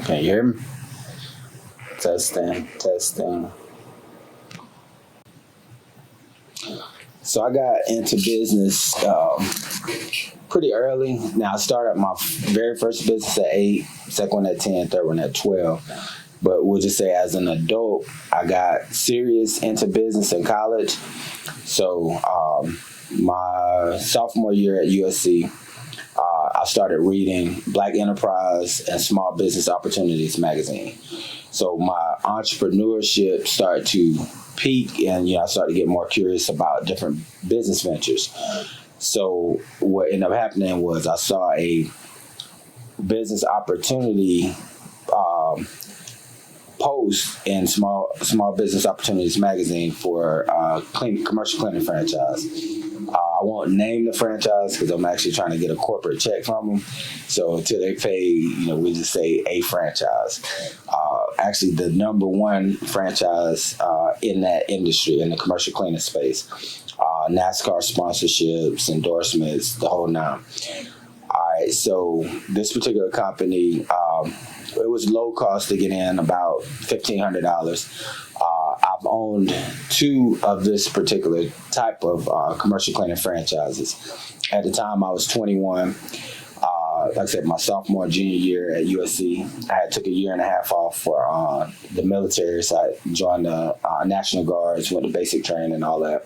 Can you hear me? Testing, testing. So I got into business pretty early. Now I started my very first business at 8, second one at 10, third one at 12. But we'll just say as an adult, I got serious into business in college. So my sophomore year at USC, I started reading Black Enterprise and Small Business Opportunities magazine. So my entrepreneurship started to peak, and I started to get more curious about different business ventures. So what ended up happening was I saw a business opportunity post in Small Business Opportunities magazine for commercial cleaning franchise. I won't name the franchise because I'm actually trying to get a corporate check from them. So until they pay, we just say a franchise. Actually, the number one franchise in that industry, in the commercial cleaning space. NASCAR sponsorships, endorsements, the whole nine. All right, so this particular company, it was low cost to get in, about $1,500. I've owned 2 of this particular type of commercial cleaning franchises. At the time, I was 21. Like I said, my sophomore and junior year at USC, I took a year and a half off for the military. So I joined the National Guards, went to basic training and all that.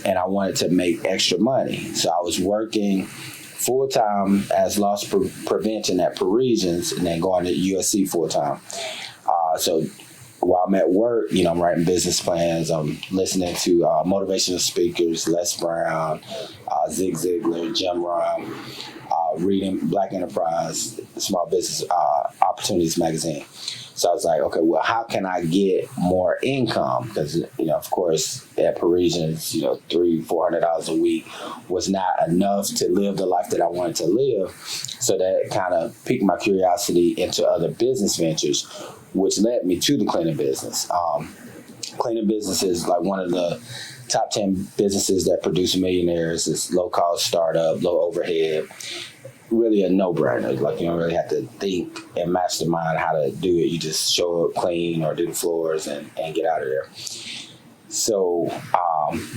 And I wanted to make extra money. So I was working full-time as loss prevention at Parisians and then going to USC full-time. So while I'm at work, I'm writing business plans. I'm listening to motivational speakers, Les Brown, Zig Ziglar, Jim Rohn, reading Black Enterprise, Small Business Opportunities magazine. So I was like, okay, well, how can I get more income? Because, of course, at Parisians, $300-400 a week was not enough to live the life that I wanted to live. So that kind of piqued my curiosity into other business ventures, which led me to the cleaning business. Cleaning business is like one of the top 10 businesses that produce millionaires. It's low-cost startup, low overhead. Really a no-brainer. Like, you don't really have to think and mastermind how to do it. You just show up, clean, or do the floors and get out of there. So,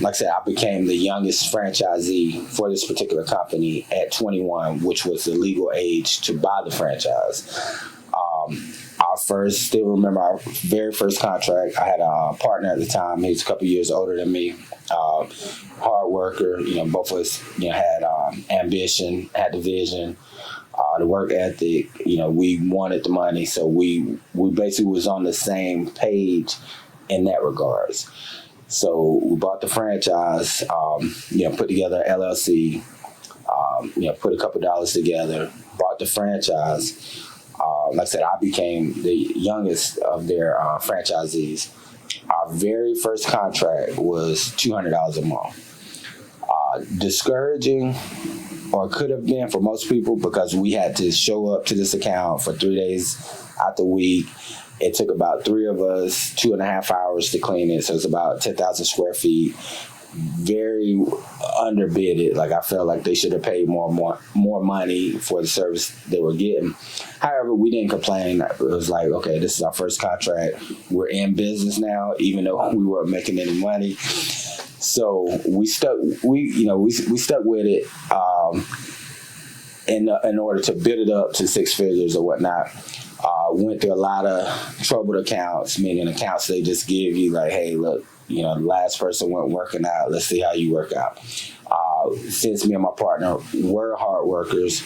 like I said, I became the youngest franchisee for this particular company at 21, which was the legal age to buy the franchise. Still remember our very first contract. I had a partner at the time. He was a couple years older than me. Hard worker. Both of us, had ambition, had the vision, the work ethic. We wanted the money, so we basically was on the same page in that regards. So we bought the franchise. Put together an LLC. Put a couple dollars together. Bought the franchise. Like I said, I became the youngest of their franchisees. Our very first contract was $200 a month. Discouraging, or could have been for most people, because we had to show up to this account for 3 days out the week. It took about 3 of us 2.5 hours to clean it, so it's about 10,000 square feet. Very underbidded. Like, I felt like they should have paid more money for the service they were getting. However, we didn't complain. It was like, okay, this is our first contract. We're in business now, even though we weren't making any money. So we stuck. We stuck with it in order to build it up to 6 figures or whatnot. Went through a lot of troubled accounts, meaning accounts they just give you like, hey, look, the last person wasn't working out. Let's see how you work out. Since me and my partner were hard workers,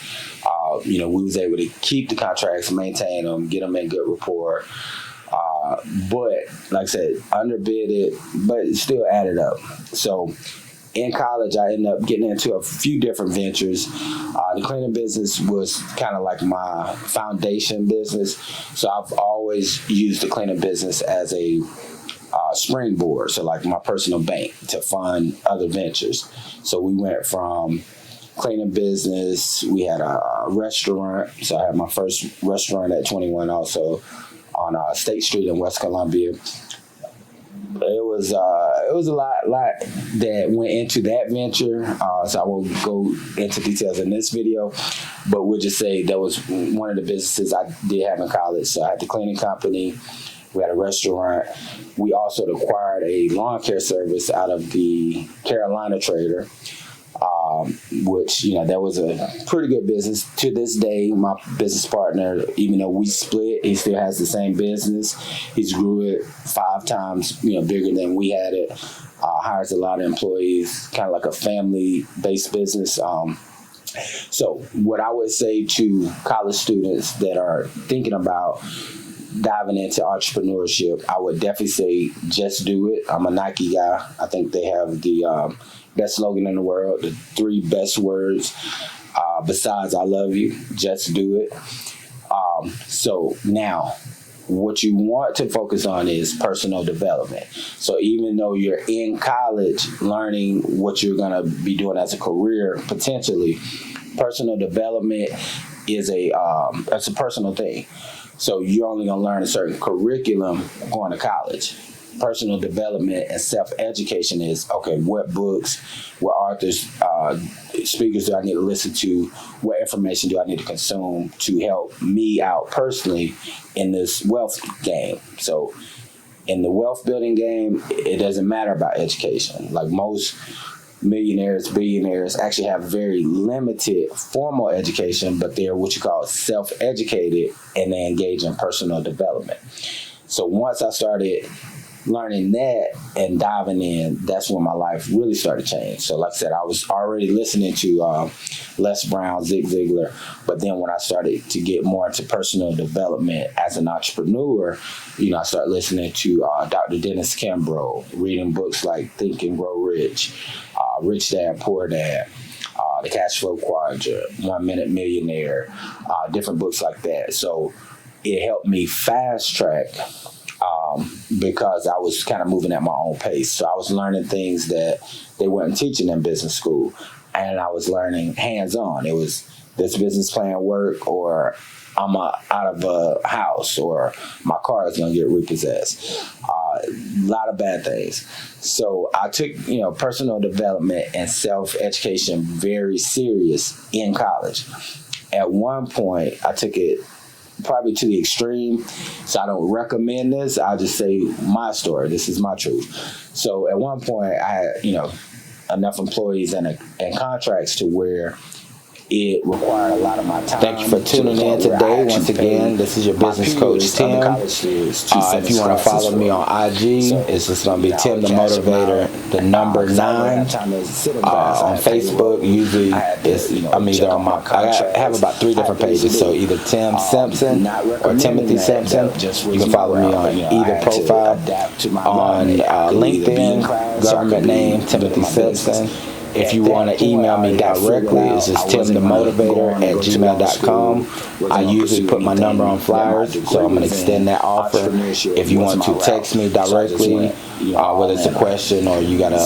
we was able to keep the contracts, maintain them, get them in good rapport. But like I said, underbidded, but it still added up. So in college, I ended up getting into a few different ventures. The cleaning business was kind of like my foundation business. So I've always used the cleaning business as a springboard, so like my personal bank to fund other ventures. So we went from cleaning business, we had a restaurant. So I had my first restaurant at 21 also on State Street in West Columbia. It was it was a lot that went into that venture. So I won't go into details in this video, but we'll just say that was one of the businesses I did have in college. So I had the cleaning company. We had a restaurant. We also acquired a lawn care service out of the Carolina Trader, which, that was a pretty good business. To this day, my business partner, even though we split, he still has the same business. He's grew it 5 times, bigger than we had it. Hires a lot of employees, kind of like a family-based business. So what I would say to college students that are thinking about diving into entrepreneurship, I would definitely say just do it. I'm a Nike guy. I think they have the best slogan in the world, the 3 best words besides I love you. Just do it. So now what you want to focus on is personal development. So even though you're in college learning what you're going to be doing as a career potentially, personal development is it's a personal thing. So you're only going to learn a certain curriculum going to college. Personal development and self-education is, okay, what books, what authors, speakers do I need to listen to? What information do I need to consume to help me out personally in this wealth game? So in the wealth building game, it doesn't matter about education. Like most millionaires, billionaires actually have very limited formal education, but they're what you call self-educated, and they engage in personal development. So once I started learning that and diving in, that's when my life really started to change. So like I said, I was already listening to Les Brown, Zig Ziglar, but then when I started to get more into personal development as an entrepreneur, I started listening to Dr. Dennis Kimbro, reading books like Think and Grow Rich, Rich Dad, Poor Dad, The Cash Flow Quadrant, 1 Minute Millionaire, different books like that. So it helped me fast track because I was kind of moving at my own pace. So I was learning things that they weren't teaching in business school, and I was learning hands-on. It was this business plan work, or I'm out of a house, or my car is going to get repossessed. A lot of bad things. So I took, personal development and self-education very serious in college. At one point, I took it probably to the extreme, so I don't recommend this. I'll just say my story. This is my truth. So at one point, I had, enough employees and contracts to where it required a lot of my time. Thank you for tuning in today. Once again, this is your business coach, Tim. If you want to follow me on IG, it's just going to be Tim the Motivator, the number 9. On Facebook, usually I'm either on I have about 3 different pages. So either Tim Simpson or Timothy Simpson. You can follow me on either profile. On LinkedIn, government name, Timothy Simpson. If you want to email me directly, it's just timthemotivator@gmail.com. I usually put my number on flyers, so I'm going to extend that offer. If you want to text me directly, whether it's a question or you got a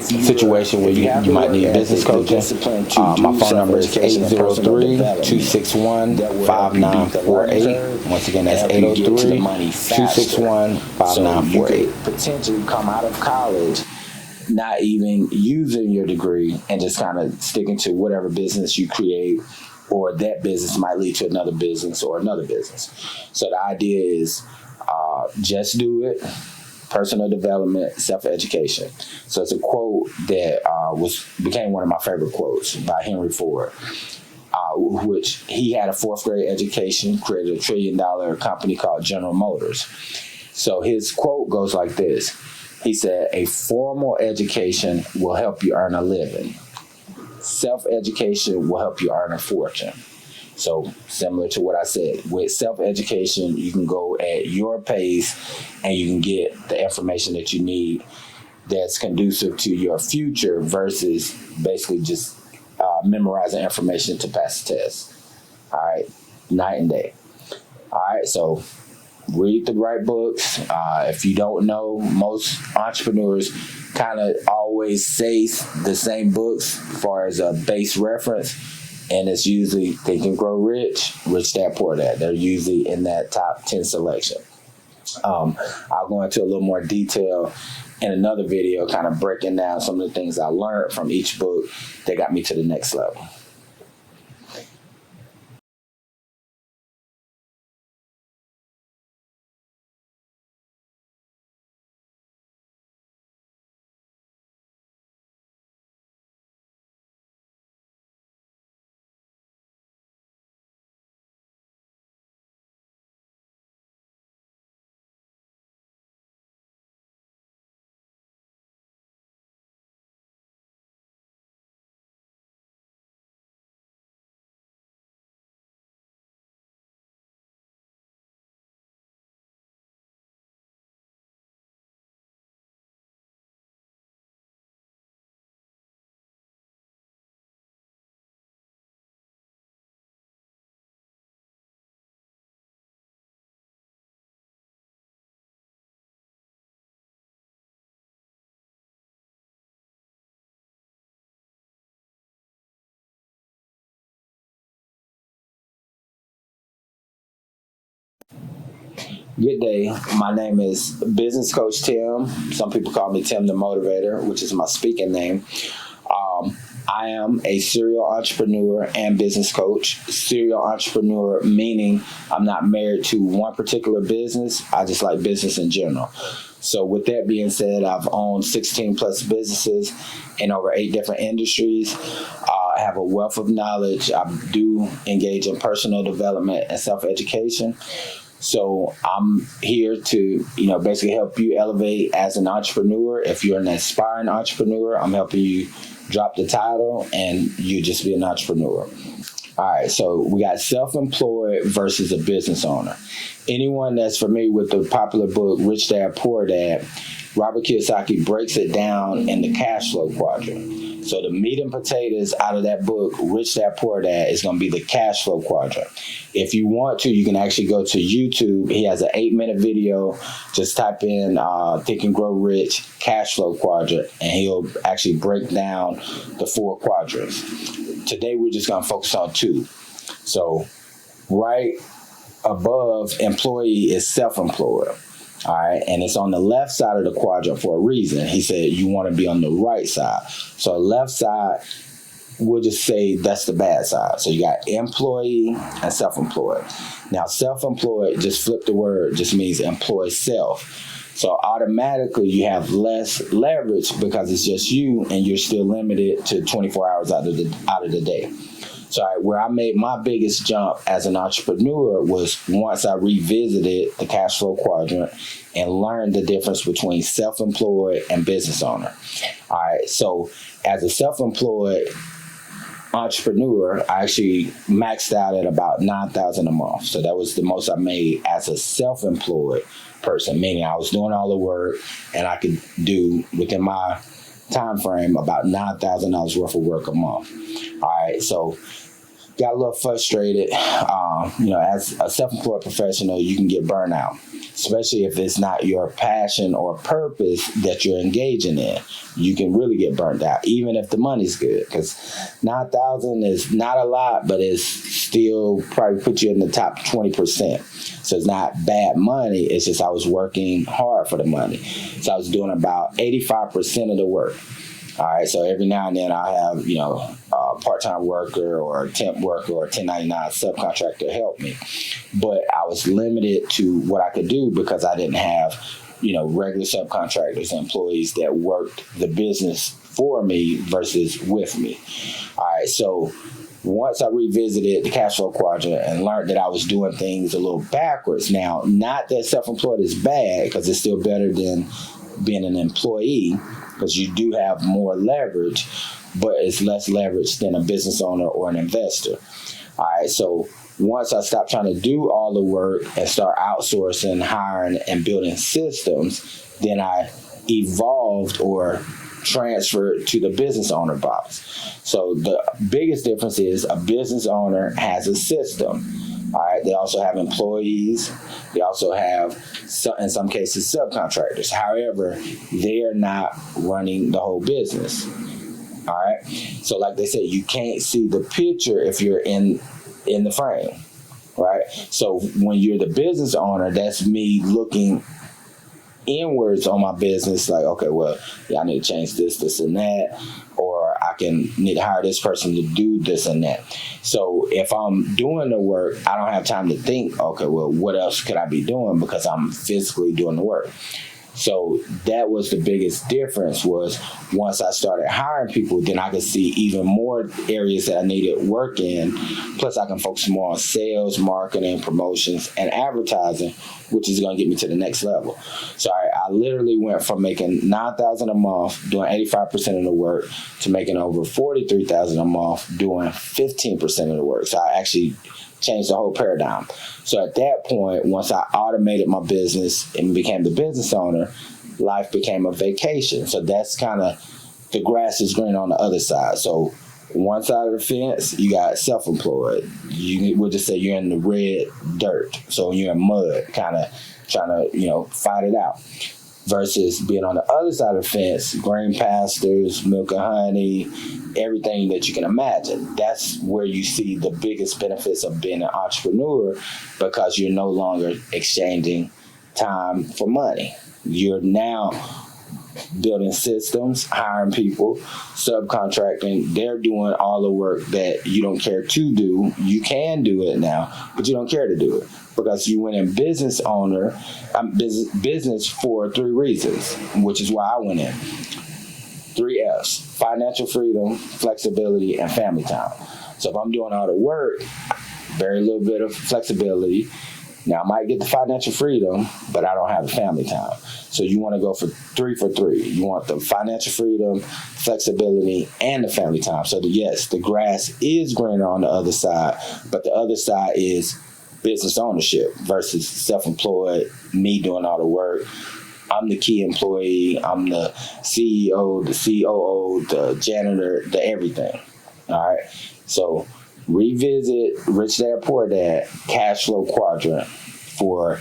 situation where you might need business coaching, my phone number is 803-261-5948. Once again, that's 803-261-5948. Potentially come out of college not even using your degree and just kind of sticking to whatever business you create, or that business might lead to another business or another business. So the idea is just do it. Personal development, self-education. So it's a quote that became one of my favorite quotes by Henry Ford, which he had a 4th grade education, created a $1 trillion company called General Motors. So his quote goes like this. He said, "A formal education will help you earn a living. Self-education will help you earn a fortune." So similar to what I said, with self-education, you can go at your pace and you can get the information that you need that's conducive to your future versus basically just memorizing information to pass the test. All right, night and day. All right, so read the right books. If you don't know, most entrepreneurs kind of always say the same books as far as a base reference, and it's usually Think and Grow Rich, Rich Dad, Poor Dad. They're usually in that top 10 selection. I'll go into a little more detail in another video, kind of breaking down some of the things I learned from each book that got me to the next level. Good day. My name is Business Coach Tim. Some people call me Tim the Motivator, which is my speaking name. I am a serial entrepreneur and business coach. Serial entrepreneur meaning I'm not married to one particular business. I just like business in general. So with that being said, I've owned 16 plus businesses in over 8 different industries. I have a wealth of knowledge. I do engage in personal development and self-education. So I'm here to, basically help you elevate as an entrepreneur. If you're an aspiring entrepreneur, I'm helping you drop the title and you just be an entrepreneur. All right, so we got self-employed versus a business owner. Anyone that's familiar with the popular book, Rich Dad, Poor Dad, Robert Kiyosaki breaks it down in the cash flow quadrant. So the meat and potatoes out of that book, Rich Dad, Poor Dad, is going to be the cash flow quadrant. If you want to, you can actually go to YouTube. He has an 8-minute video. Just type in Think and Grow Rich cash flow quadrant, and he'll actually break down the 4 quadrants. Today, we're just going to focus on 2. So right above employee is self-employed. All right, and it's on the left side of the quadrant for a reason. He said you want to be on the right side. So left side, we'll just say that's the bad side. So you got employee and self-employed. Now self-employed, just flip the word, just means employ self. So automatically you have less leverage because it's just you and you're still limited to 24 hours out of the day. So where I made my biggest jump as an entrepreneur was once I revisited the cash flow quadrant and learned the difference between self-employed and business owner. All right, so as a self-employed entrepreneur, I actually maxed out at about $9,000 a month. So that was the most I made as a self-employed person, meaning I was doing all the work and I could do within my time frame about $9,000 worth of work a month. All right, so got a little frustrated. As a self-employed professional, you can get burnt out, especially if it's not your passion or purpose that you're engaging in. You can really get burnt out, even if the money's good, because $9,000 is not a lot, but it's still probably put you in the top 20%. So it's not bad money. It's just I was working hard for the money. So I was doing about 85% of the work. All right, so every now and then I have, a part-time worker or a temp worker or a 1099 subcontractor help me. But I was limited to what I could do because I didn't have, regular subcontractors, employees that worked the business for me versus with me. All right, so once I revisited the cash flow quadrant and learned that I was doing things a little backwards. Now, not that self-employed is bad, because it's still better than being an employee, because you do have more leverage, but it's less leverage than a business owner or an investor. All right, so once I stopped trying to do all the work and start outsourcing, hiring, and building systems, then I evolved or transferred to the business owner box. So the biggest difference is a business owner has a system. All right, they also have employees. They also have, in some cases, subcontractors. However, they are not running the whole business. All right, so like they said, you can't see the picture if you're in the frame. right? So when you're the business owner, that's me looking inwards on my business, like, okay, well, yeah, I need to change this, and that, or I need to hire this person to do this and that. So if I'm doing the work, I don't have time to think, okay, well, what else could I be doing, because I'm physically doing the work. So that was the biggest difference, was once I started hiring people, then I could see even more areas that I needed work in. Plus, I can focus more on sales, marketing, promotions, and advertising, which is going to get me to the next level. So I literally went from making $9,000 a month doing 85% of the work to making over $43,000 a month doing 15% of the work. So I actually changed the whole paradigm. So at that point, once I automated my business and became the business owner, life became a vacation. So that's kind of, the grass is green on the other side. So one side of the fence, you got self-employed. We'll just say you're in the red dirt. So you're in mud, kind of trying to, fight it out. Versus being on the other side of the fence, green pastures, milk and honey, everything that you can imagine. That's where you see the biggest benefits of being an entrepreneur, because you're no longer exchanging time for money. You're now building systems, hiring people, subcontracting. They're doing all the work that you don't care to do. You can do it now, but you don't care to do it, because you went in business for 3 reasons, which is why I went in. 3 F's: financial freedom, flexibility, and family time. So if I'm doing all the work, very little bit of flexibility. Now I might get the financial freedom, but I don't have the family time. So you want to go for 3 for 3. You want the financial freedom, flexibility, and the family time. So yes, the grass is greener on the other side, but the other side is business ownership versus self-employed, me doing all the work. I'm the key employee. I'm the CEO, the COO, the janitor, the everything. All right. So revisit Rich Dad Poor Dad cash flow quadrant for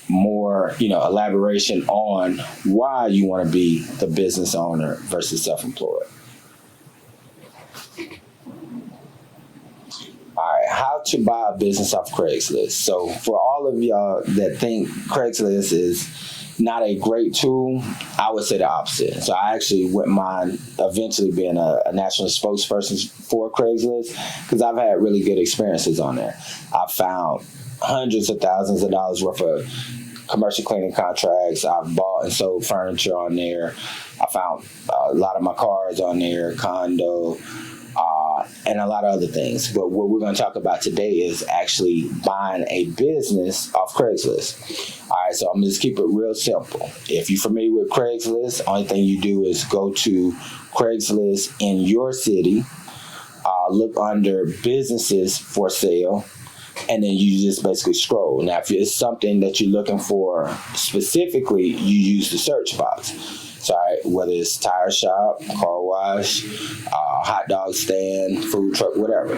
more, elaboration on why you want to be the business owner versus self-employed. All right, how to buy a business off Craigslist. So for all of y'all that think Craigslist is not a great tool, I would say the opposite. So I actually wouldn't mind eventually being a national spokesperson for Craigslist, because I've had really good experiences on there. I've found hundreds of thousands of dollars worth of commercial cleaning contracts. I've bought and sold furniture on there. I found a lot of my cars on there, condo, and a lot of other things. But what we're going to talk about today is actually buying a business off Craigslist. All right, so I'm going to just keep it real simple. If you're familiar with Craigslist, only thing you do is go to Craigslist in your city, look under businesses for sale, and then you just basically scroll. Now, if it's something that you're looking for specifically, you use the search box. So, whether it's tire shop, car wash, hot dog stand, food truck, whatever.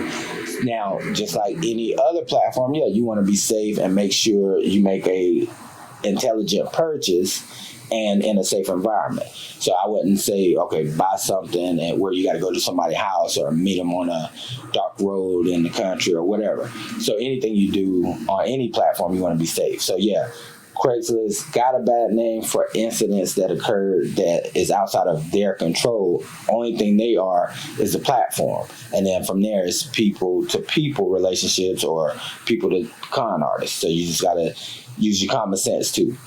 Now, just like any other platform, you want to be safe and make sure you make a intelligent purchase and in a safe environment. So I wouldn't say, okay, buy something and where you got to go to somebody's house or meet them on a dark road in the country or whatever. So anything you do on any platform, you want to be safe. So Craigslist got a bad name for incidents that occurred that is outside of their control. Only thing they are is the platform. And then from there, it's people-to-people relationships or people to con artists. So you just got to use your common sense too.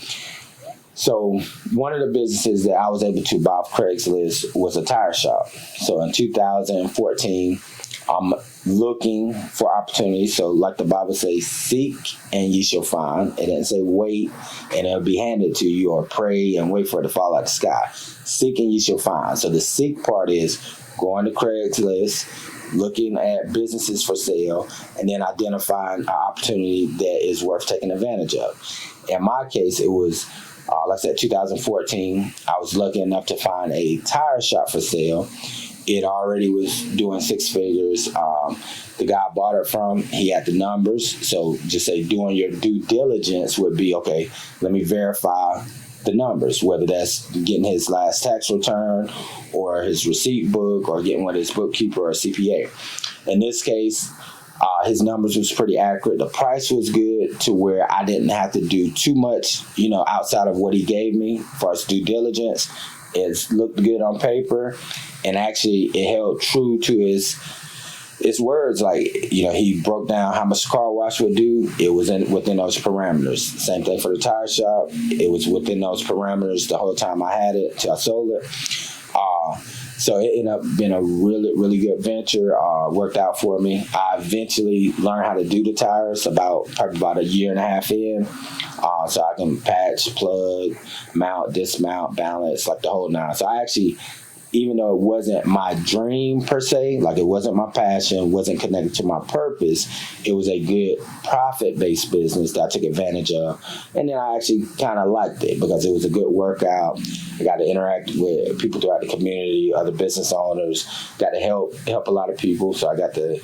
So one of the businesses that I was able to buy off Craigslist was a tire shop. So in 2014, I'm looking for opportunities. So like the Bible says, seek and ye shall find. It didn't say wait and it'll be handed to you, or pray and wait for it to fall out the sky. Seek and ye shall find. So the seek part is going to Craigslist, looking at businesses for sale, and then identifying an opportunity that is worth taking advantage of. In my case, it was, like I said, 2014. I was lucky enough to find a tire shop for sale. It already was doing 6 figures. The guy I bought it from, he had the numbers. So just say doing your due diligence would be, okay, let me verify the numbers, whether that's getting his last tax return or his receipt book or getting with his bookkeeper or CPA. In this case, His numbers was pretty accurate. The price was good to where I didn't have to do too much, outside of what he gave me for his due diligence. It looked good on paper, and actually it held true to his words. Like, he broke down how much car wash would do. It was within those parameters. Same thing for the tire shop. It was within those parameters the whole time I had it till I sold it. So it ended up being a really, really good venture. Worked out for me. I eventually learned how to do the tires probably about a year and a half in. So I can patch, plug, mount, dismount, balance, like the whole nine. So I actually, even though it wasn't my dream per se, like it wasn't my passion, wasn't connected to my purpose, it was a good profit-based business that I took advantage of. And then I actually kind of liked it because it was a good workout. I got to interact with people throughout the community, other business owners, got to help a lot of people. So I got to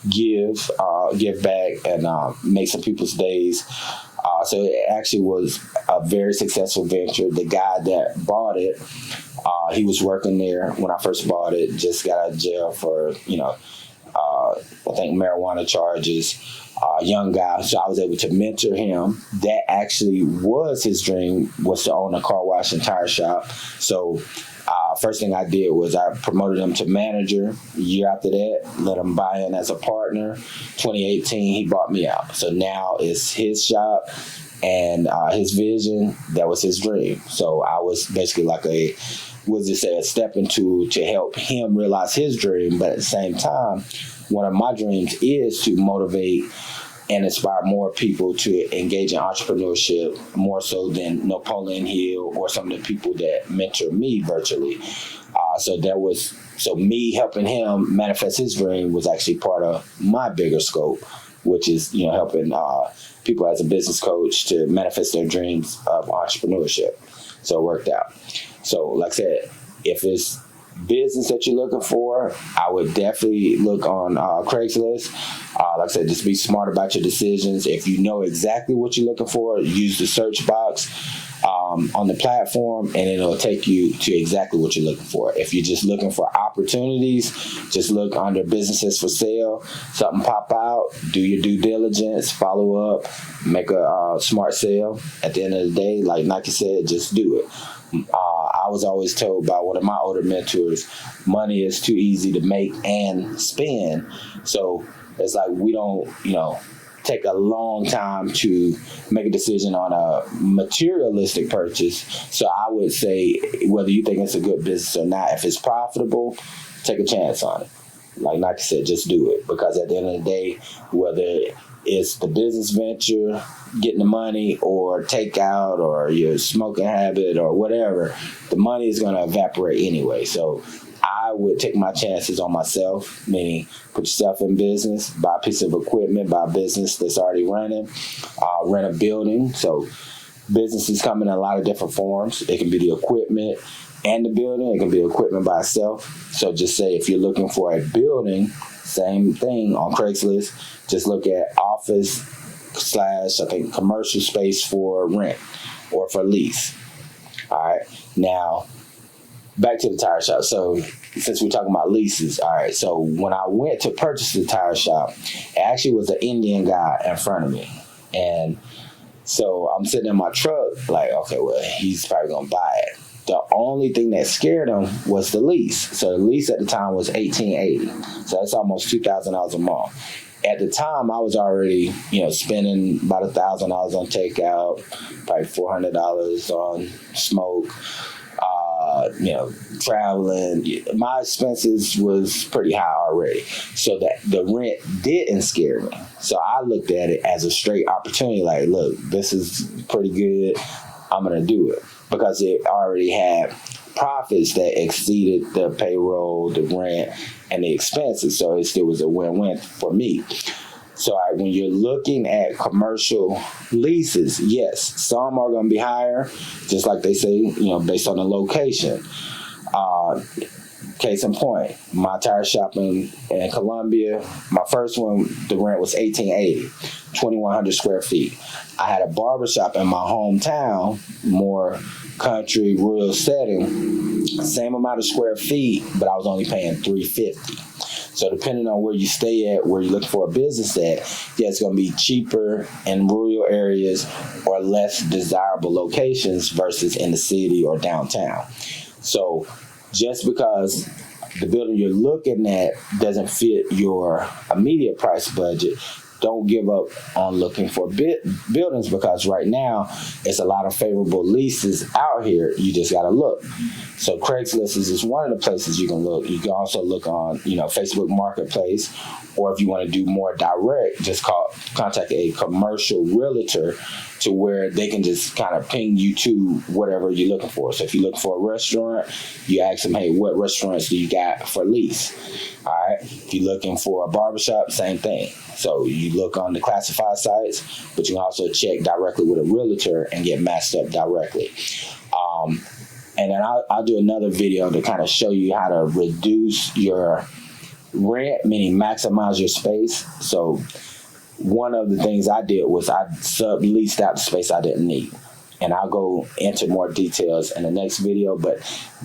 give back and make some people's days. So it actually was a very successful venture. The guy that bought it, he was working there when I first bought it, just got out of jail for, I think marijuana charges, young guy. So I was able to mentor him. That actually was his dream, was to own a car wash and tire shop. So first thing I did was I promoted him to manager. A year after that, let him buy in as a partner. 2018, he bought me out. So now it's his shop and his vision. That was his dream. So I was basically like a stepping tool to help him realize his dream. But at the same time, one of my dreams is to motivate and inspire more people to engage in entrepreneurship, more so than Napoleon Hill or some of the people that mentor me virtually. So me helping him manifest his dream was actually part of my bigger scope, which is, helping people as a business coach to manifest their dreams of entrepreneurship. So it worked out. So like I said, if it's business that you're looking for, I would definitely look on Craigslist. Like I said, just be smart about your decisions. If you know exactly what you're looking for, use the search box on the platform, and it'll take you to exactly what you're looking for. If you're just looking for opportunities, just look under businesses for sale. Something pop out, do your due diligence, follow up, make a smart sale. At the end of the day, like Nike said, just do it. I was always told by one of my older mentors, money is too easy to make and spend. So it's like we don't, take a long time to make a decision on a materialistic purchase. So I would say, whether you think it's a good business or not, if it's profitable, take a chance on it. Like Nike said, just do it. Because at the end of the day, whether it's the business venture, getting the money, or takeout, or your smoking habit, or whatever, the money is going to evaporate anyway. So I would take my chances on myself, meaning put yourself in business, buy a piece of equipment, buy a business that's already running, rent a building. So businesses come in a lot of different forms. It can be the equipment and the building. It can be equipment by itself. So just say if you're looking for a building, same thing on Craigslist. Just look at office / I think commercial space for rent or for lease. All right. Now, back to the tire shop. So since we're talking about leases, all right. So when I went to purchase the tire shop, it actually was an Indian guy in front of me. And so I'm sitting in my truck like, okay, well, he's probably going to buy it. The only thing that scared him was the lease. So the lease at the time was $1,880. So that's almost $2,000 a month. At the time, I was already, spending about $1,000 on takeout, probably $400 on smoke, traveling. My expenses was pretty high already. So that the rent didn't scare me. So I looked at it as a straight opportunity. Like, look, this is pretty good. I'm going to do it. Because it already had profits that exceeded the payroll, the rent, and the expenses. So it still was a win-win for me. So when you're looking at commercial leases, yes, some are going to be higher, just like they say, based on the location. Case in point, my tire shop in Columbia, my first one, the rent was $1,880, 2,100 square feet. I had a barber shop in my hometown, more country, rural setting, same amount of square feet, but I was only paying $350. So depending on where you stay at, where you're looking for a business at, yeah, it's going to be cheaper in rural areas or less desirable locations versus in the city or downtown. So just because the building you're looking at doesn't fit your immediate price budget, don't give up on looking for buildings, because right now it's a lot of favorable leases out here. You just got to look. So Craigslist is just one of the places you can look. You can also look on, Facebook Marketplace, or if you want to do more direct, just contact a commercial realtor to where they can just kind of ping you to whatever you're looking for. So if you're looking for a restaurant, you ask them, hey, what restaurants do you got for lease? All right. If you're looking for a barbershop, same thing. So you look on the classified sites, but you can also check directly with a realtor and get matched up directly. And then I'll do another video to kind of show you how to reduce your rent, meaning maximize your space. So one of the things I did was I subleased out the space I didn't need. And I'll go into more details in the next video, but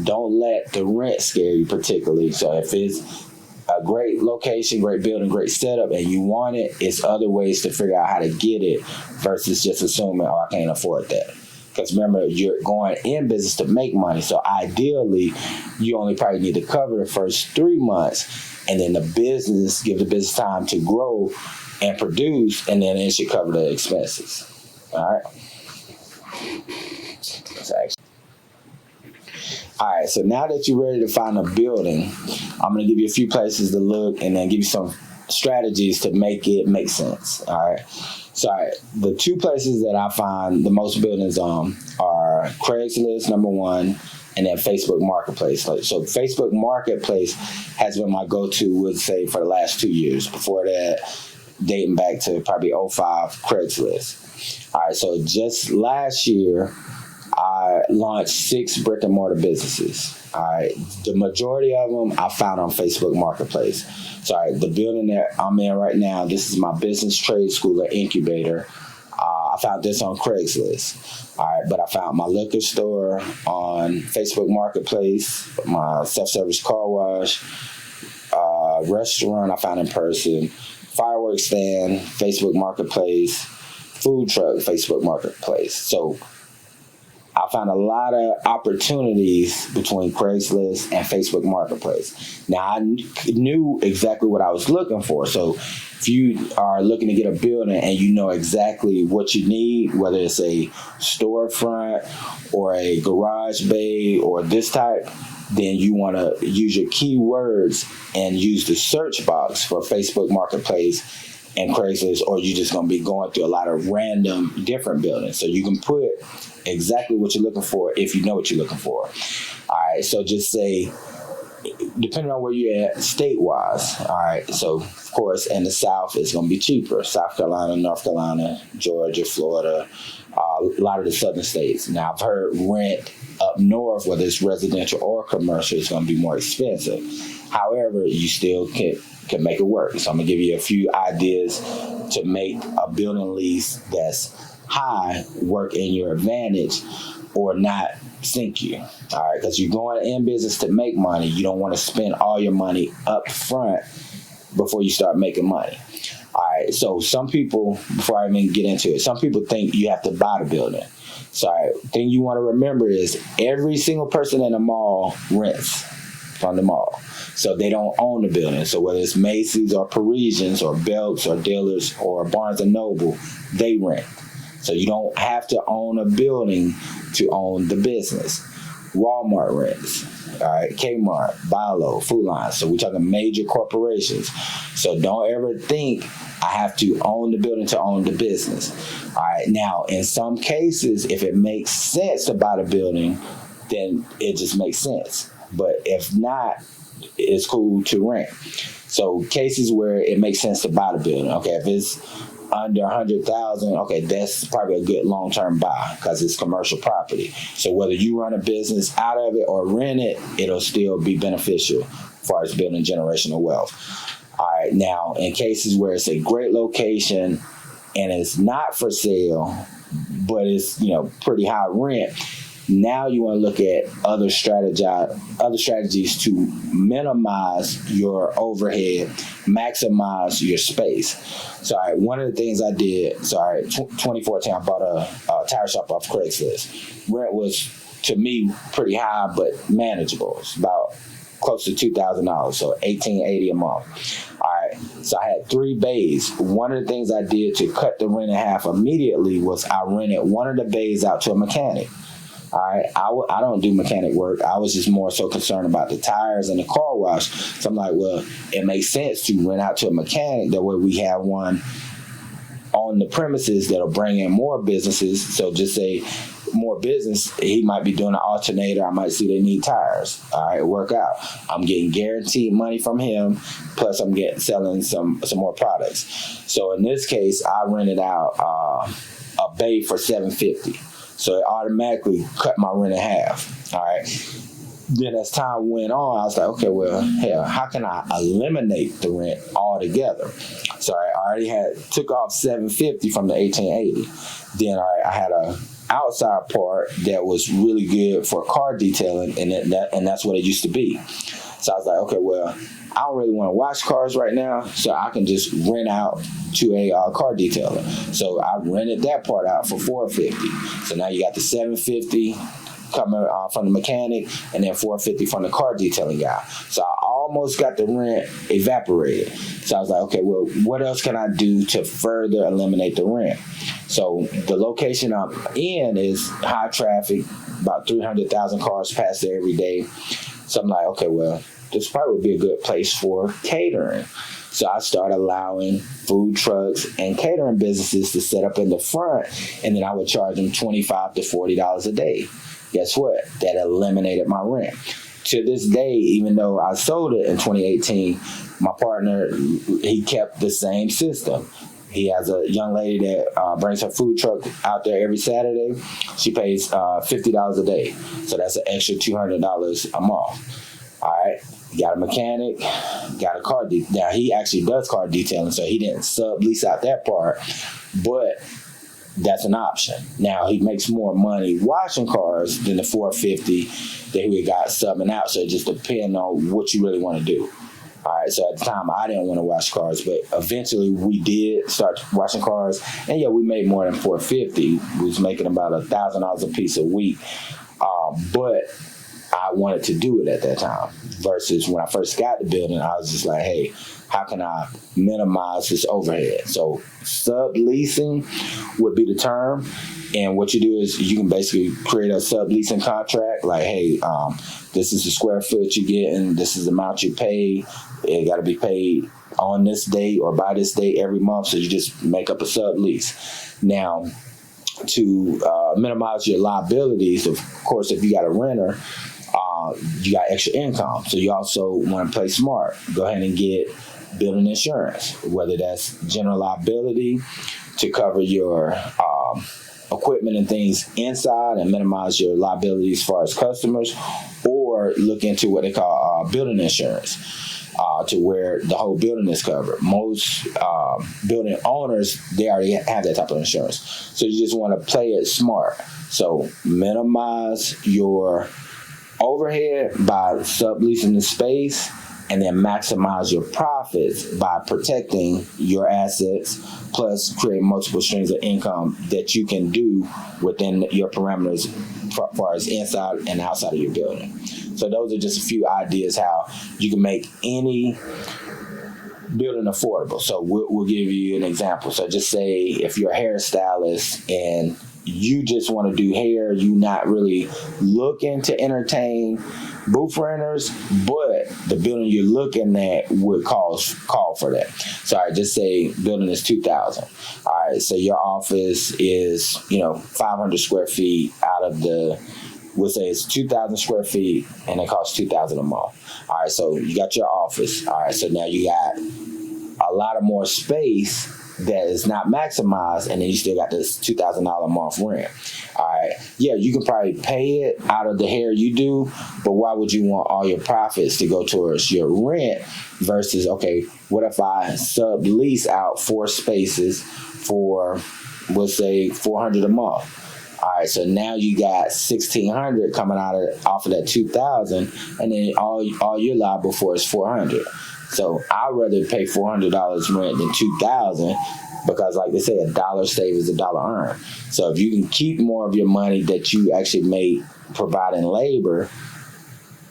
don't let the rent scare you particularly. So if it's a great location, great building, great setup, and you want it, it's other ways to figure out how to get it versus just assuming, oh, I can't afford that. Because remember, you're going in business to make money. So ideally, you only probably need to cover the first 3 months, and then give the business time to grow and produce, and then it should cover the expenses. All right. All right, so now that you're ready to find a building, I'm going to give you a few places to look and then give you some strategies to make it make sense. All right. So the two places that I find the most buildings on are Craigslist, number one, and then Facebook Marketplace. So Facebook Marketplace has been my go-to, would say, for the last 2 years. Before that, dating back to probably 2005, Craigslist. All right, so just last year, I launched 6 brick and mortar businesses. All right, the majority of them I found on Facebook Marketplace. So the building that I'm in right now, this is my business trade school and incubator. I found this on Craigslist. All right, but I found my liquor store on Facebook Marketplace, my self-service car wash, restaurant I found in person, fireworks stand, Facebook Marketplace, food truck, Facebook Marketplace. So I found a lot of opportunities between Craigslist and Facebook Marketplace. Now, I knew exactly what I was looking for. So if you are looking to get a building and you know exactly what you need, whether it's a storefront or a garage bay or this type, then you want to use your keywords and use the search box for Facebook Marketplace and Craigslist, or you're just going to be going through a lot of random different buildings. So you can put exactly what you're looking for if you know what you're looking for. All right, so just say, depending on where you're at state-wise, all right, so of course in the South it's going to be cheaper. South Carolina, North Carolina, Georgia, Florida, a lot of the southern states. Now I've heard rent up north, whether it's residential or commercial, it's going to be more expensive. However, you still can make it work. So I'm going to give you a few ideas to make a building lease that's high work in your advantage or not sink you. All right, because you're going in business to make money. You don't want to spend all your money up front before you start making money. All right, so some people, before I even get into it, some people think you have to buy the building. So the thing you want to remember is every single person in the mall rents from the mall. So they don't own the building. So whether it's Macy's or Parisians or Belks or Dillard's or Barnes & Noble, they rent. So you don't have to own a building to own the business. Walmart rents, all right, Kmart, Bilo, Food Line. So we're talking major corporations. So don't ever think I have to own the building to own the business. All right, now in some cases, if it makes sense to buy the building, then it just makes sense. But if not, it's cool to rent. So cases where it makes sense to buy the building, okay, if it's under 100,000, okay, that's probably a good long-term buy because it's commercial property. So whether you run a business out of it or rent it, it'll still be beneficial as far as building generational wealth. All right, now in cases where it's a great location and it's not for sale, but it's pretty high rent, Now you want to look at other strategies to minimize your overhead, maximize your space. So, all right, one of the things I did, 2014, I bought a tire shop off Craigslist. Rent was, to me, pretty high, but manageable. It's about close to $2,000, so $1,880 a month. All right, so I had 3 bays. One of the things I did to cut the rent in half immediately was I rented one of the bays out to a mechanic. All right, I don't do mechanic work. I was just more so concerned about the tires and the car wash. So I'm like, well, it makes sense to rent out to a mechanic. That way we have one on the premises that'll bring in more businesses. So just say more business, he might be doing an alternator. I might see they need tires. All right, work out. I'm getting guaranteed money from him. Plus I'm selling some more products. So in this case, I rented out a bay for $750. So it automatically cut my rent in half. All right. Then as time went on, I was like, okay, well, hell, how can I eliminate the rent altogether? So I already took off $750 from the $1,880. Then I had a outside part that was really good for car detailing, and that's what it used to be. So I was like, okay, well, I don't really want to wash cars right now, so I can just rent out to a car detailer. So I rented that part out for $450. So now you got the $750 coming from the mechanic, and then $450 from the car detailing guy. So I almost got the rent evaporated. So I was like, okay, well, what else can I do to further eliminate the rent? So the location I'm in is high traffic, about 300,000 cars pass there every day. So I'm like, okay, well, this probably would be a good place for catering. So I started allowing food trucks and catering businesses to set up in the front, and then I would charge them $25 to $40 a day. Guess what? That eliminated my rent. To this day, even though I sold it in 2018, my partner, he kept the same system. He has a young lady that brings her food truck out there every Saturday. She pays $50 a day. So that's an extra $200 a month. All right. Got a mechanic, got a car now he actually does car detailing, so he didn't sublease out that part, but that's an option. Now he makes more money washing cars than the $450 that he got subbing out, so it just depends on what you really want to do. All right, so at the time I didn't want to wash cars, but eventually we did start washing cars, and yeah, we made more than $450. We was making about $1,000 a piece a week, but I wanted to do it at that time versus when I first got the building, I was just like, hey, how can I minimize this overhead? So subleasing would be the term. And what you do is you can basically create a subleasing contract. Like, hey, this is the square foot you get and this is the amount you pay. It got to be paid on this date or by this date every month. So you just make up a sublease. Now, to minimize your liabilities, of course, if you got a renter, you got extra income. So you also want to play smart. Go ahead and get building insurance, whether that's general liability to cover your equipment and things inside and minimize your liability as far as customers, or look into what they call building insurance. To where the whole building is covered. Most building owners, they already have that type of insurance. So you just want to play it smart. So minimize your overhead by subleasing the space, and then maximize your profits by protecting your assets, plus create multiple streams of income that you can do within your parameters as far as inside and outside of your building. So those are just a few ideas how you can make any building affordable. So we'll give you an example. So just say if you're a hairstylist and you just want to do hair, you're not really looking to entertain booth renters, but the building you're looking at would call for that. So I just say building is 2,000. All right, so your office is 500 square feet out of the. We'll say it's 2,000 square feet and it costs $2,000 a month. All right, so you got your office. All right, so now you got a lot of more space that is not maximized, and then you still got this $2,000 a month rent. All right, yeah, you can probably pay it out of the hair you do, but why would you want all your profits to go towards your rent versus, okay, what if I sublease out 4 spaces for, we'll say, $400 a month? All right, so now you got 1,600 coming off of that 2,000, and then all you're liable for is 400. So I'd rather pay $400 rent than 2,000 because, like they say, a dollar saved is a dollar earned. So if you can keep more of your money that you actually made providing labor,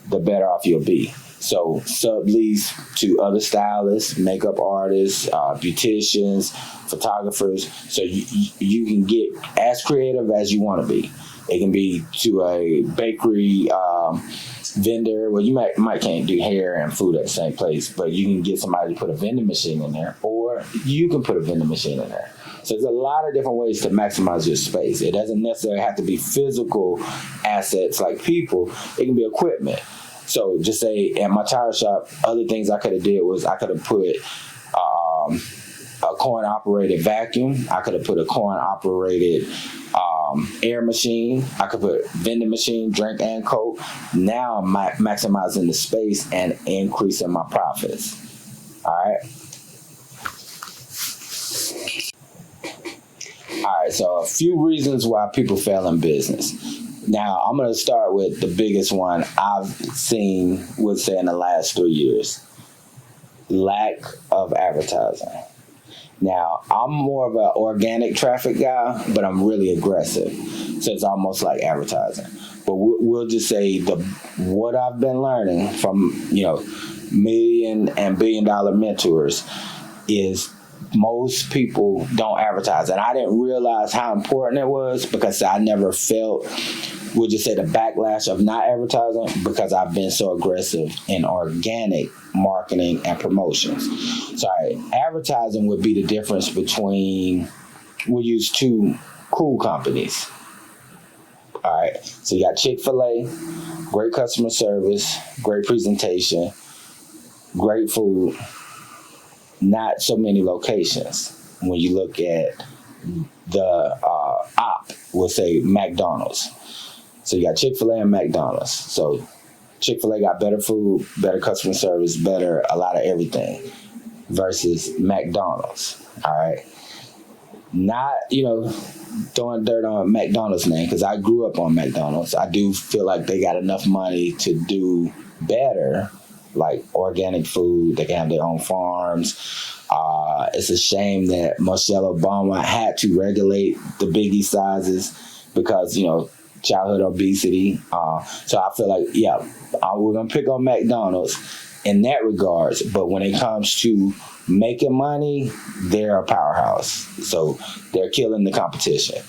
the better off you'll be. So sublease to other stylists, makeup artists, beauticians, photographers. So you can get as creative as you want to be. It can be to a bakery vendor. Well, you might can't do hair and food at the same place, but you can get somebody to put a vending machine in there, or you can put a vending machine in there. So there's a lot of different ways to maximize your space. It doesn't necessarily have to be physical assets like people. It can be equipment. So just say at my tire shop, other things I could have did was I could have put a coin-operated vacuum. I could have put a coin-operated air machine. I could put vending machine, drink and coke. Now I'm maximizing the space and increasing my profits. All right. All right, so a few reasons why people fail in business. Now, I'm going to start with the biggest one I've seen, would say, in the last 3 years. Lack of advertising. Now, I'm more of an organic traffic guy, but I'm really aggressive. So it's almost like advertising. But we'll just say what I've been learning from, million and billion dollar mentors is most people don't advertise. And I didn't realize how important it was because I never felt, we'll just say, the backlash of not advertising because I've been so aggressive in organic marketing and promotions. Sorry, advertising would be the difference between, we'll use two cool companies. All right, so you got Chick-fil-A, great customer service, great presentation, great food, not so many locations. When you look at the op, we'll say McDonald's. So you got Chick-fil-A and McDonald's. So Chick-fil-A got better food, better customer service, better a lot of everything versus McDonald's. All right. Not, throwing dirt on McDonald's name because I grew up on McDonald's. I do feel like they got enough money to do better, like organic food. They can have their own farms. It's a shame that Michelle Obama had to regulate the biggie sizes because, childhood obesity. So I feel like, we're going to pick on McDonald's in that regards. But when it comes to making money, they're a powerhouse. So they're killing the competition.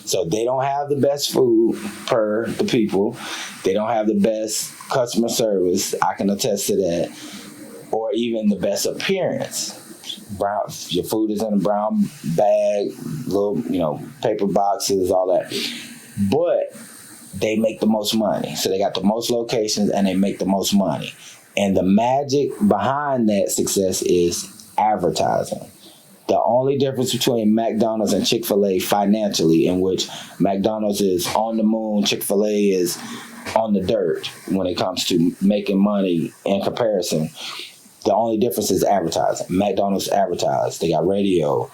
So they don't have the best food per the people. They don't have the best customer service. I can attest to that. Or even the best appearance. Brown, your food is in a brown bag, little, paper boxes, all that. But they make the most money. So they got the most locations and they make the most money. And the magic behind that success is advertising. The only difference between McDonald's and Chick-fil-A financially, in which McDonald's is on the moon, Chick-fil-A is on the dirt when it comes to making money in comparison, the only difference is advertising. McDonald's advertise. They got radio,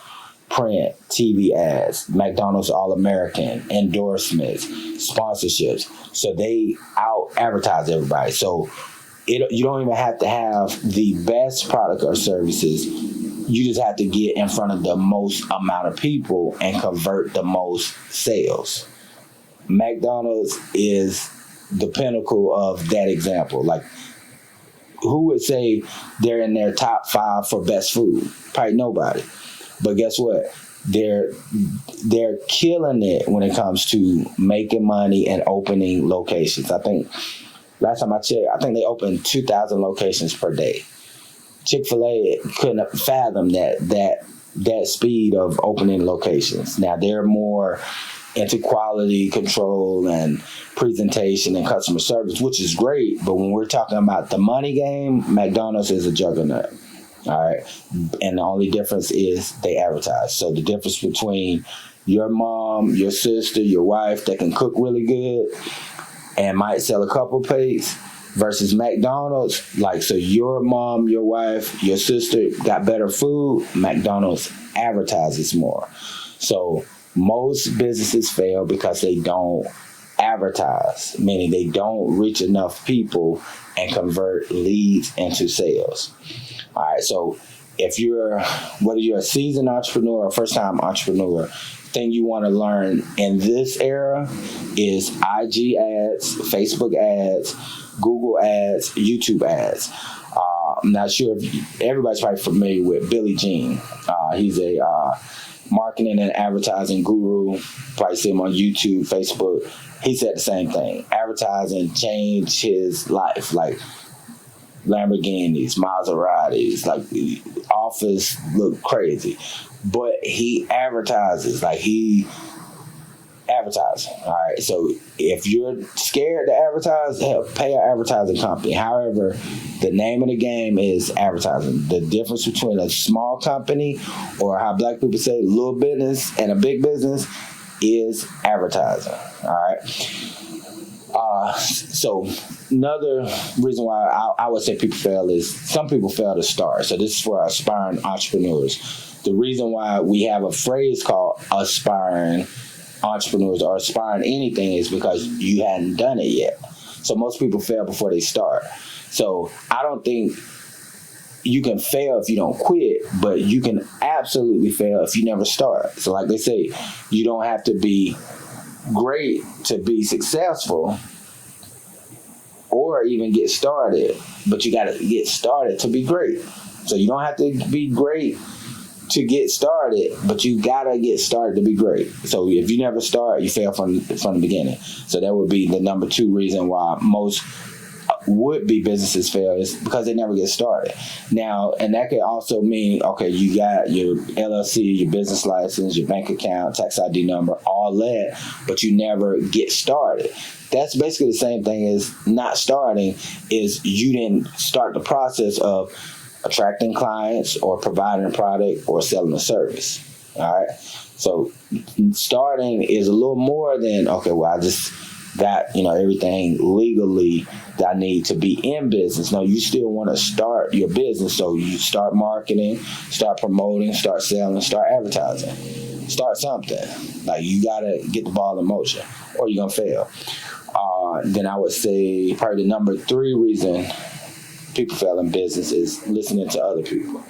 print, TV ads, McDonald's All-American, endorsements, sponsorships. So they out-advertise everybody. So you don't even have to have the best product or services. You just have to get in front of the most amount of people and convert the most sales. McDonald's is the pinnacle of that example. Like, who would say they're in their top 5 for best food? Probably nobody. But guess what? They're killing it when it comes to making money and opening locations. I think last time I checked, I think they opened 2,000 locations per day. Chick-fil-A couldn't fathom that speed of opening locations. Now they're more into quality control and presentation and customer service, which is great. But when we're talking about the money game, McDonald's is a juggernaut. All right. And the only difference is they advertise. So the difference between your mom, your sister, your wife that can cook really good and might sell a couple plates versus McDonald's, so your mom, your wife, your sister got better food, McDonald's advertises more. So Most businesses fail because they don't advertise, meaning they don't reach enough people and convert leads into sales. All right, so whether you're a seasoned entrepreneur or first-time entrepreneur, thing you want to learn in this era is IG ads, Facebook ads, Google ads, YouTube ads. I'm not sure if everybody's probably familiar with Billy Jean. He's a marketing and advertising guru. Probably see him on YouTube, Facebook. He said the same thing. Advertising changed his life. Like Lamborghinis, Maseratis, like the office looked crazy. But he advertises, advertising. All right. So if you're scared to advertise, pay an advertising company. However, the name of the game is advertising. The difference between a small company, or how black people say little business, and a big business is advertising. All right. So another reason why I would say people fail is some people fail to start. So this is for aspiring entrepreneurs. The reason why we have a phrase called aspiring entrepreneurs or aspiring anything is because you hadn't done it yet. So most people fail before they start. So I don't think you can fail if you don't quit, but you can absolutely fail if you never start. So like they say, you don't have to be great to be successful or even get started, but you got to get started to be great. So you don't have to be great to get started, but you gotta get started to be great. So if you never start, you fail from the beginning. So that would be the number 2 reason why most would-be businesses fail, is because they never get started. Now, and that could also mean, okay, you got your LLC, your business license, your bank account, tax ID number, all that, but you never get started. That's basically the same thing as not starting, is you didn't start the process of attracting clients or providing a product or selling a service. All right. So starting is a little more than, okay, well, I just got, everything legally that I need to be in business. No, you still want to start your business. So you start marketing, start promoting, start selling, start advertising, start something. Like, you got to get the ball in motion or you're going to fail. Then I would say probably the number 3 reason people fail in business is listening to other people.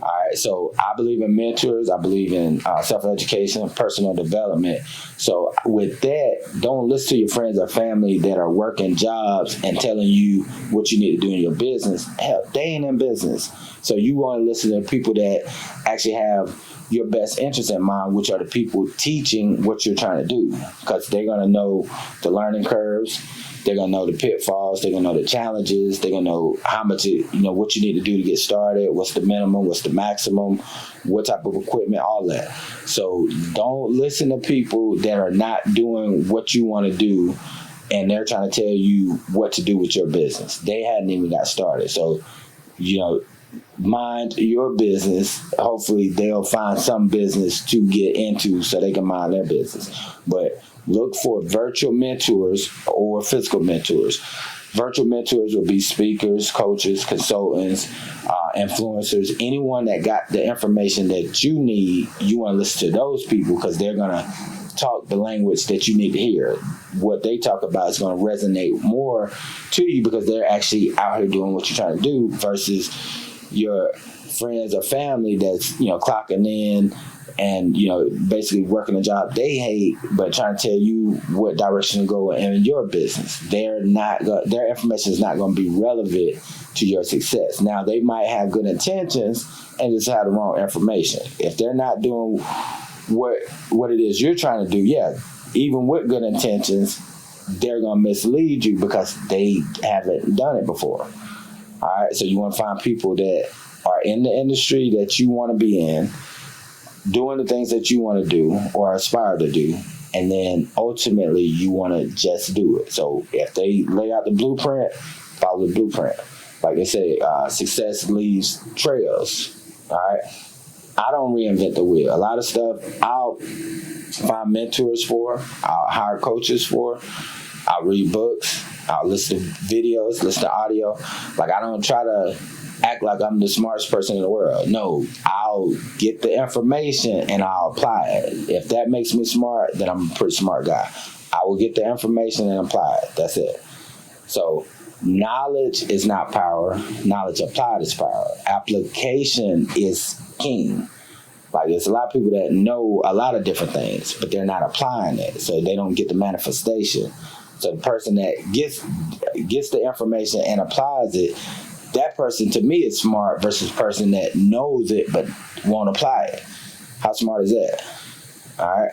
All right, so I believe in mentors. I believe in self-education, personal development. So with that, don't listen to your friends or family that are working jobs and telling you what you need to do in your business. Hell, they ain't in business. So you want to listen to people that actually have your best interest in mind, which are the people teaching what you're trying to do, because they're going to know the learning curves. They're going to know the pitfalls. They're going to know the challenges. They're going to know how much, what you need to do to get started. What's the minimum? What's the maximum? What type of equipment? All that. So don't listen to people that are not doing what you want to do, and they're trying to tell you what to do with your business. They hadn't even got started. So, mind your business. Hopefully they'll find some business to get into so they can mind their business. But look for virtual mentors or physical mentors. Virtual mentors will be speakers, coaches, consultants, influencers, anyone that got the information that you need. You want to listen to those people because they're going to talk the language that you need to hear. What they talk about is going to resonate more to you because they're actually out here doing what you're trying to do versus your friends or family that's, clocking in and, basically working a job they hate, but trying to tell you what direction to go in your business. Their information is not going to be relevant to your success. Now, they might have good intentions and just have the wrong information. If they're not doing what it is you're trying to do, even with good intentions, they're going to mislead you because they haven't done it before. All right, so you want to find people that are in the industry that you want to be in, doing the things that you want to do or aspire to do, and then ultimately you want to just do it. So if they lay out the blueprint, follow the blueprint. Like they say, success leaves trails. All right, I don't reinvent the wheel. A lot of stuff I'll find mentors for, I'll hire coaches for, I'll read books, I'll listen to videos, listen to audio. Like, I don't try to act like I'm the smartest person in the world. No, I'll get the information and I'll apply it. If that makes me smart, then I'm a pretty smart guy. I will get the information and apply it. That's it. So knowledge is not power. Knowledge applied is power. Application is king. Like, it's a lot of people that know a lot of different things, but they're not applying it, so they don't get the manifestation. So the person that gets the information and applies it, that person to me is smart versus person that knows it but won't apply it. How smart is that? All right.